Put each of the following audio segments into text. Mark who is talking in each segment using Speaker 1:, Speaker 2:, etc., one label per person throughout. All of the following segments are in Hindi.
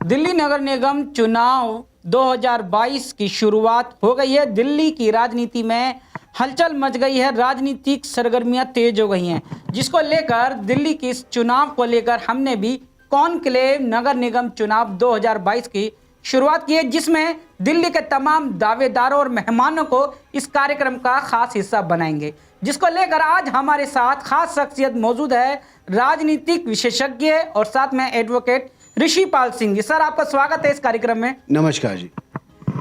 Speaker 1: दिल्ली नगर निगम चुनाव 2022 की शुरुआत हो गई है। दिल्ली की राजनीति में हलचल मच गई है, राजनीतिक सरगर्मियां तेज हो गई हैं, जिसको लेकर दिल्ली के इस चुनाव को लेकर हमने भी कॉन्क्लेव नगर निगम चुनाव 2022 की शुरुआत की है, जिसमें दिल्ली के तमाम दावेदारों और मेहमानों को इस कार्यक्रम का खास हिस्सा बनाएंगे, जिसको लेकर आज हमारे साथ खास शख्सियत मौजूद है, राजनीतिक विशेषज्ञ और साथ में एडवोकेट ऋषिपाल सिंह जी। सर, आपका स्वागत है इस कार्यक्रम में।
Speaker 2: नमस्कार जी।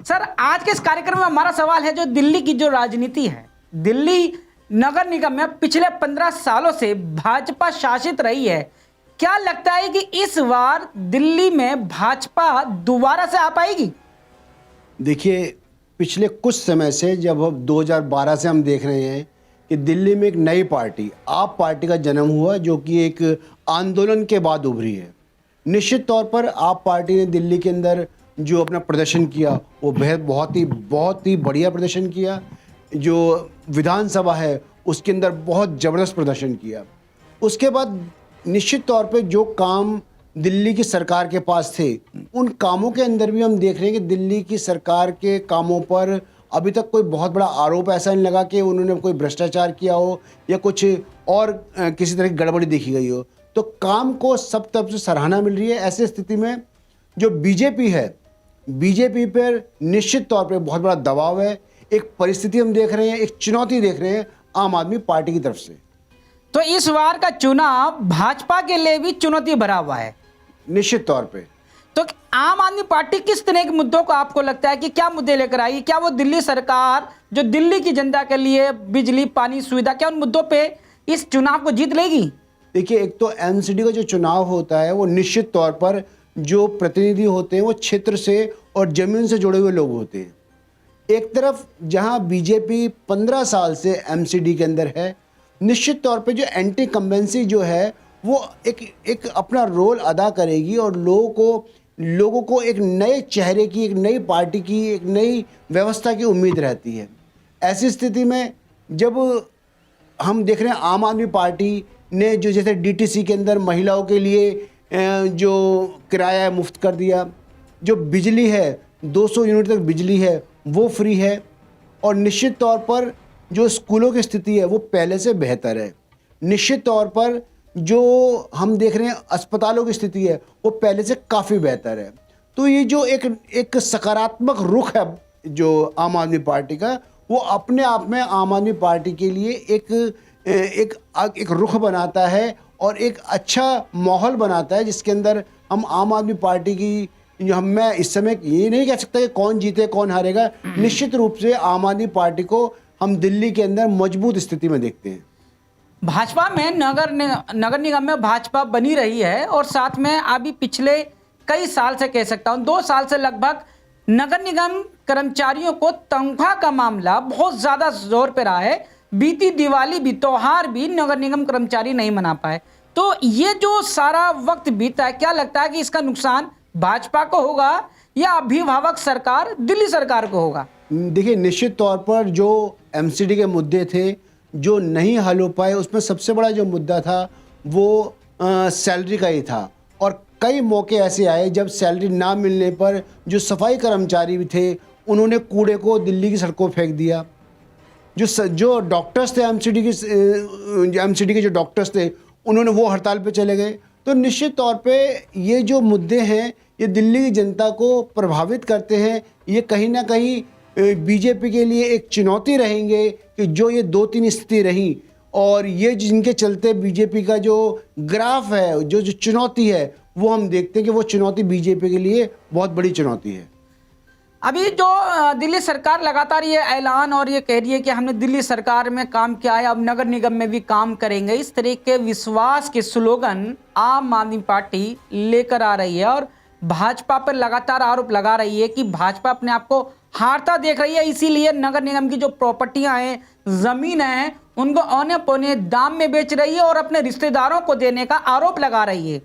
Speaker 1: सर, आज के इस कार्यक्रम में हमारा सवाल है, जो दिल्ली की जो राजनीति है, दिल्ली नगर निगम में पिछले 15 सालों से भाजपा शासित रही है। क्या लगता है कि इस बार दिल्ली में भाजपा दोबारा से आ पाएगी?
Speaker 2: देखिए, पिछले कुछ समय से जब हम 2012 से हम देख रहे हैं कि दिल्ली में एक नई पार्टी आप पार्टी का जन्म हुआ, जो कि एक आंदोलन के बाद उभरी है। निश्चित तौर पर आप पार्टी ने दिल्ली के अंदर जो अपना प्रदर्शन किया वो बहुत ही बढ़िया प्रदर्शन किया। जो विधानसभा है उसके अंदर बहुत ज़बरदस्त प्रदर्शन किया। उसके बाद निश्चित तौर पे जो काम दिल्ली की सरकार के पास थे, उन कामों के अंदर भी हम देख रहे हैं कि दिल्ली की सरकार के कामों पर अभी तक कोई बहुत बड़ा आरोप ऐसा नहीं लगा कि उन्होंने कोई भ्रष्टाचार किया हो या कुछ और किसी तरह की गड़बड़ी देखी गई हो। तो काम को सब तरफ से सराहना मिल रही है। ऐसी स्थिति में जो बीजेपी है, बीजेपी पर निश्चित तौर पे बहुत बड़ा दबाव है। एक परिस्थिति हम देख रहे हैं, एक चुनौती देख रहे हैं आम आदमी पार्टी की तरफ से।
Speaker 1: तो इस बार का चुनाव भाजपा के लिए भी चुनौती भरा हुआ है।
Speaker 2: निश्चित तौर पे
Speaker 1: तो आम आदमी पार्टी किस तरह के मुद्दों को आपको लगता है कि क्या मुद्दे लेकर आएगी? क्या वो दिल्ली सरकार जो दिल्ली की जनता के लिए बिजली पानी सुविधा, क्या उन मुद्दों पे इस चुनाव को जीत लेगी?
Speaker 2: देखिए, एक तो एमसीडी का जो चुनाव होता है वो निश्चित तौर पर जो प्रतिनिधि होते हैं वो क्षेत्र से और जमीन से जुड़े हुए लोग होते हैं। एक तरफ जहां बीजेपी 15 साल से एमसीडी के अंदर है, निश्चित तौर पे जो एंटी कंबेंसी जो है वो एक अपना रोल अदा करेगी और लोगों को एक नए चेहरे की, एक नई पार्टी की, एक नई व्यवस्था की उम्मीद रहती है। ऐसी स्थिति में जब हम देख रहे हैं आम आदमी पार्टी ने जो जैसे डीटीसी के अंदर महिलाओं के लिए जो किराया मुफ्त कर दिया, जो बिजली है 200 यूनिट तक बिजली है वो फ्री है, और निश्चित तौर पर जो स्कूलों की स्थिति है वो पहले से बेहतर है। निश्चित तौर पर जो हम देख रहे हैं अस्पतालों की स्थिति है वो पहले से काफ़ी बेहतर है। तो ये जो एक सकारात्मक रुख है जो आम आदमी पार्टी का, वो अपने आप में आम आदमी पार्टी के लिए एक रुख बनाता है और एक अच्छा माहौल बनाता है, जिसके अंदर हम आम आदमी पार्टी की मैं इस समय ये नहीं कह सकता कि कौन जीते कौन हारेगा। निश्चित रूप से आम आदमी पार्टी को हम दिल्ली के अंदर मजबूत स्थिति में देखते हैं।
Speaker 1: भाजपा में नगर निगम में भाजपा बनी रही है, और साथ में अभी पिछले कई साल से कह सकता हूँ 2 साल से लगभग नगर निगम कर्मचारियों को तनख्वाह का मामला बहुत ज़्यादा जोर पे रहा है। बीती दिवाली भी, त्योहार भी नगर निगम कर्मचारी नहीं मना पाए। तो ये जो सारा वक्त बीता है, क्या लगता है कि इसका नुकसान भाजपा को होगा या अभिभावक सरकार दिल्ली सरकार को होगा?
Speaker 2: देखिए, निश्चित तौर पर जो एमसीडी के मुद्दे थे जो नहीं हल हो पाए, उसमें सबसे बड़ा जो मुद्दा था वो सैलरी का ही था। और कई मौके ऐसे आए जब सैलरी ना मिलने पर जो सफाई कर्मचारी भी थे उन्होंने कूड़े को दिल्ली की सड़कों फेंक दिया। जो डॉक्टर्स थे एमसीडी के जो डॉक्टर्स थे उन्होंने वो हड़ताल पे चले गए। तो निश्चित तौर पे ये जो मुद्दे हैं ये दिल्ली की जनता को प्रभावित करते हैं। ये कहीं ना कहीं बीजेपी के लिए एक चुनौती रहेंगे कि जो ये 2-3 स्थिति रही, और ये जिनके चलते बीजेपी का जो ग्राफ है, जो चुनौती है, वो हम देखते हैं कि वो चुनौती बीजेपी के लिए बहुत बड़ी चुनौती है।
Speaker 1: अभी जो दिल्ली सरकार लगातार ये ऐलान और ये कह रही है कि हमने दिल्ली सरकार में काम किया है, अब नगर निगम में भी काम करेंगे, इस तरह के विश्वास के स्लोगन आम आदमी पार्टी लेकर आ रही है, और भाजपा पर लगातार आरोप लगा रही है कि भाजपा अपने आप को हारता देख रही है, इसीलिए नगर निगम की जो प्रॉपर्टियां हैं, जमीन है, उनको औने पौने दाम में बेच रही है और अपने रिश्तेदारों को देने का आरोप लगा रही है।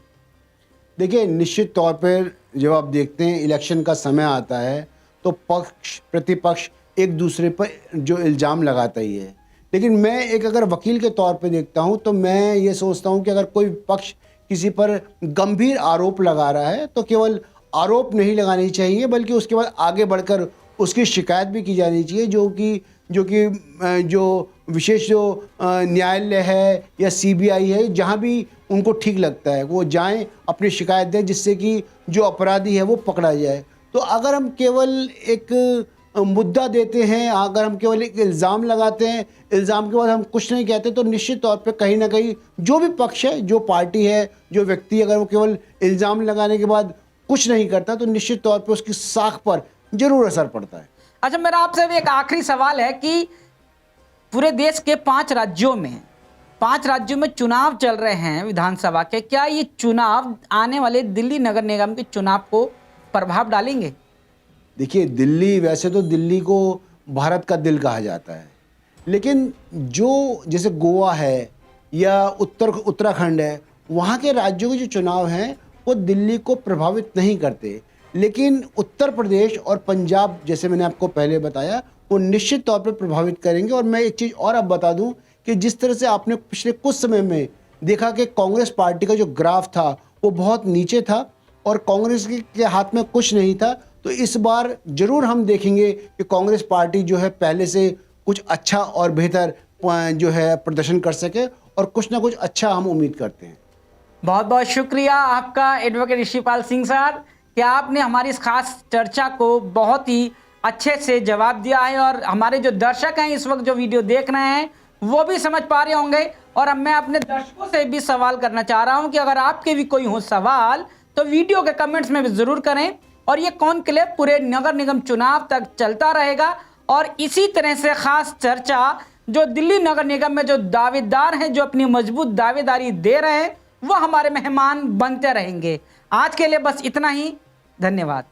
Speaker 2: देखिए, निश्चित तौर पर जब आप देखते हैं इलेक्शन का समय आता है तो पक्ष प्रतिपक्ष एक दूसरे पर जो इल्ज़ाम लगाता ही है, लेकिन मैं एक अगर वकील के तौर पे देखता हूँ तो मैं ये सोचता हूँ कि अगर कोई पक्ष किसी पर गंभीर आरोप लगा रहा है तो केवल आरोप नहीं लगाने चाहिए, बल्कि उसके बाद आगे बढ़कर उसकी शिकायत भी की जानी चाहिए, जो विशेष जो न्यायालय है या सीबीआई है, जहाँ भी उनको ठीक लगता है वो जाएं, अपनी शिकायत दें, जिससे कि जो अपराधी है वो पकड़ा जाए। तो अगर हम केवल एक मुद्दा देते हैं, अगर हम केवल एक इल्ज़ाम लगाते हैं, इल्ज़ाम के बाद हम कुछ नहीं कहते, तो निश्चित तौर पे कहीं ना कहीं जो भी पक्ष है, जो पार्टी है, जो व्यक्ति, अगर वो केवल इल्ज़ाम लगाने के बाद कुछ नहीं करता, तो निश्चित तौर पे उसकी साख पर जरूर असर पड़ता है।
Speaker 1: अच्छा, मेरा आपसे भी एक आखिरी सवाल है कि पूरे देश के 5 राज्यों में चुनाव चल रहे हैं विधानसभा के, क्या ये चुनाव आने वाले दिल्ली नगर निगम के चुनाव को प्रभाव डालेंगे?
Speaker 2: देखिए, दिल्ली, वैसे तो दिल्ली को भारत का दिल कहा जाता है, लेकिन जो जैसे गोवा है या उत्तराखंड है, वहाँ के राज्यों के जो चुनाव हैं वो दिल्ली को प्रभावित नहीं करते, लेकिन उत्तर प्रदेश और पंजाब, जैसे मैंने आपको पहले बताया, वो निश्चित तौर पर प्रभावित करेंगे। और मैं एक चीज़ और अब बता दूं कि जिस तरह से आपने पिछले कुछ समय में देखा कि कांग्रेस पार्टी का जो ग्राफ था वो बहुत नीचे था और कांग्रेस के हाथ में कुछ नहीं था, तो इस बार जरूर हम देखेंगे कि कांग्रेस पार्टी जो है पहले से कुछ अच्छा और बेहतर जो है प्रदर्शन कर सके, और कुछ ना कुछ अच्छा हम उम्मीद करते हैं।
Speaker 1: बहुत बहुत शुक्रिया आपका एडवोकेट ऋषिपाल सिंह सर कि आपने हमारी इस खास चर्चा को बहुत ही अच्छे से जवाब दिया है, और हमारे जो दर्शक हैं इस वक्त जो वीडियो देख रहे हैं वो भी समझ पा रहे होंगे। और अब मैं अपने दर्शकों से भी सवाल करना चाह रहा हूं कि अगर आपके भी कोई हो सवाल तो वीडियो के कमेंट्स में भी ज़रूर करें, और ये कॉन्क्लेव पूरे नगर निगम चुनाव तक चलता रहेगा। और इसी तरह से खास चर्चा जो दिल्ली नगर निगम में जो दावेदार हैं, जो अपनी मजबूत दावेदारी दे रहे हैं, वो हमारे मेहमान बनते रहेंगे। आज के लिए बस इतना ही, धन्यवाद।